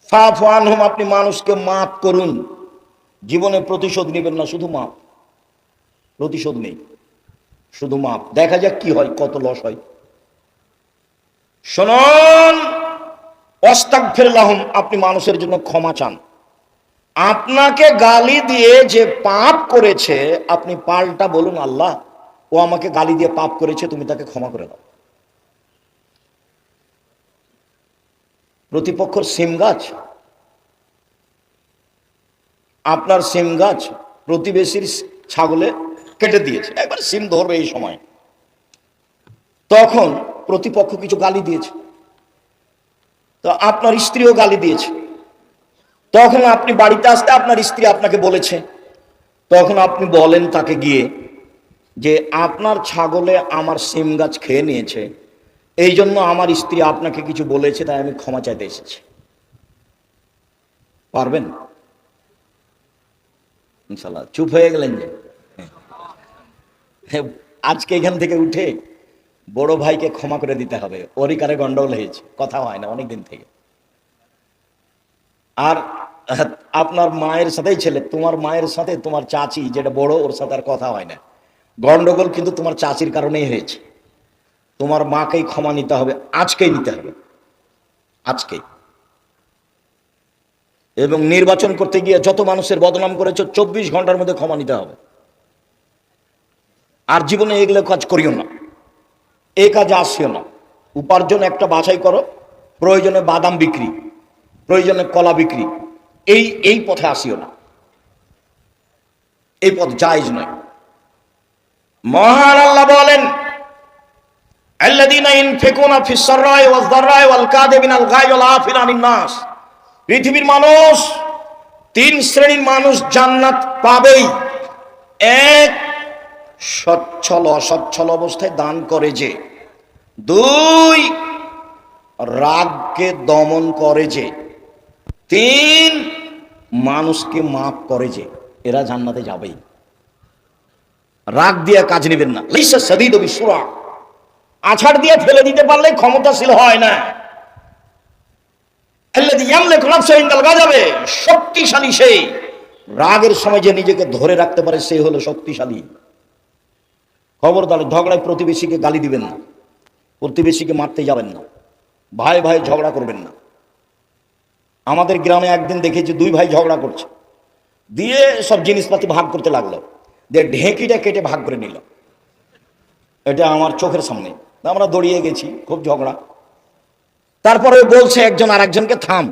ফাফু আনহুম, আপনি মানুষকে মাফ করুন। জীবনে প্রতিশোধ নেবেন না, শুধু মাফ। প্রতিশোধ নেই, শুধু মাফ। দেখা যাক কি হয়, কত লস হয়। শুনুন, আস্তাগফির লাহুম, আপনি মানুষের জন্য ক্ষমা চান। আপনাকে গালি দিয়ে যে পাপ করেছে, আপনি পাল্টা বলুন, আল্লাহ, ও আমাকে গালি দিয়ে পাপ করেছে, তুমি তাকে ক্ষমা করে দাও। প্রতিপক্ষর সিম গাছ, আপনার সিম গাছ প্রতিবেশীর ছাগলে কেটে দিয়েছে, একবার সিম ধরবে এই সময়, তখন প্রতিপক্ষ কিছু গালি দিয়েছে, তো আপনার স্ত্রীও গালি দিয়েছে, তখন আপনি বাড়িতে আসতে আপনার স্ত্রী আপনাকে বলেছে, তখন আপনি বলেন তাকে গিয়ে যে আপনার ছাগলে আমার সিম গাছ খেয়ে নিয়েছে, এই জন্য আমার স্ত্রী আপনাকে কিছু বলেছে, তাই আমি ক্ষমা চাইতে এসেছি। পারবেন? ইনশাল্লাহ। চুপ হয়ে গেলেন যে? আজকে এখান থেকে উঠে বড় ভাইকে ক্ষমা করে দিতে হবে, ওরই কারে গন্ডগোল হয়েছে, কথা হয় না অনেকদিন থেকে। আর আপনার মায়ের সাথেই ছেলে, তোমার মায়ের সাথে তোমার চাচি যেটা বড়, ওর সাথে আর কথা হয় না। গন্ডগোল কিন্তু তোমার চাচির কারণেই হয়েছে। তোমার মাকেই ক্ষমা নিতে হবে, আজকেই নিতে হবে, আজকেই। এবং নির্বাচন করতে গিয়ে যত মানুষের বদনাম করেছো, 24 ঘন্টার মধ্যে ক্ষমা নিতে হবে। আর জীবনে এগুলো কাজ করিও না, এই কাজে আসিও না। উপার্জন একটা বাছাই করো, প্রয়োজনে বাদাম বিক্রি, প্রয়োজনে কলা বিক্রি, এই পথে আসিও না, এই পথ জায়েজ নয়। মহান আল্লাহ বলেন, আল্লাযীনা ইনফিকুনা ফিস সাররাই ওয়াজ দাররাই ওয়াল কাযিমিনাল গায়জ ওয়াল আফিনা আনিন নাস। পৃথিবীর মানুষ, 3 শ্রেণীর মানুষ জান্নাত পাবেই। এক, অসচ্ছল অবস্থায় দান করে যে। 2, রাগকে দমন করে যে। 3, মানুষকে মাফ করে যে। এরা জান্নাতে যাবেই। রাগ দিয়ে কাজ নেবেন না, লাইসা সাদীদু বিসুরা, আছাড় দিয়ে ফেলে দিতে পারলে ক্ষমতাশীল হয় না। আল্লাযী ইয়ামলিকু নাফসাহু ইনদাল গাযাবে, শক্তিশালী সেই। রাগের সময় যে নিজেকে ধরে রাখতে পারে, সে হলো শক্তিশালী। খবরদার ঝগড়ায় প্রতিবেশীকে গালি দিবেন না, প্রতিবেশীকে মারতে যাবেন না, ভাই ভাই ঝগড়া করবেন না। আমাদের গ্রামে একদিন দেখেছি 2 ভাই ঝগড়া করছে, দিয়ে সব জিনিসপাতি ভাগ করতে লাগলো, দিয়ে ঢেঁকিটা কেটে ভাগ করে নিল। এটা আমার চোখের সামনে, আমরা দৌড়িয়ে গেছি, খুব ঝগড়া। তারপরে বলছে একজন আর একজনকে, থাম,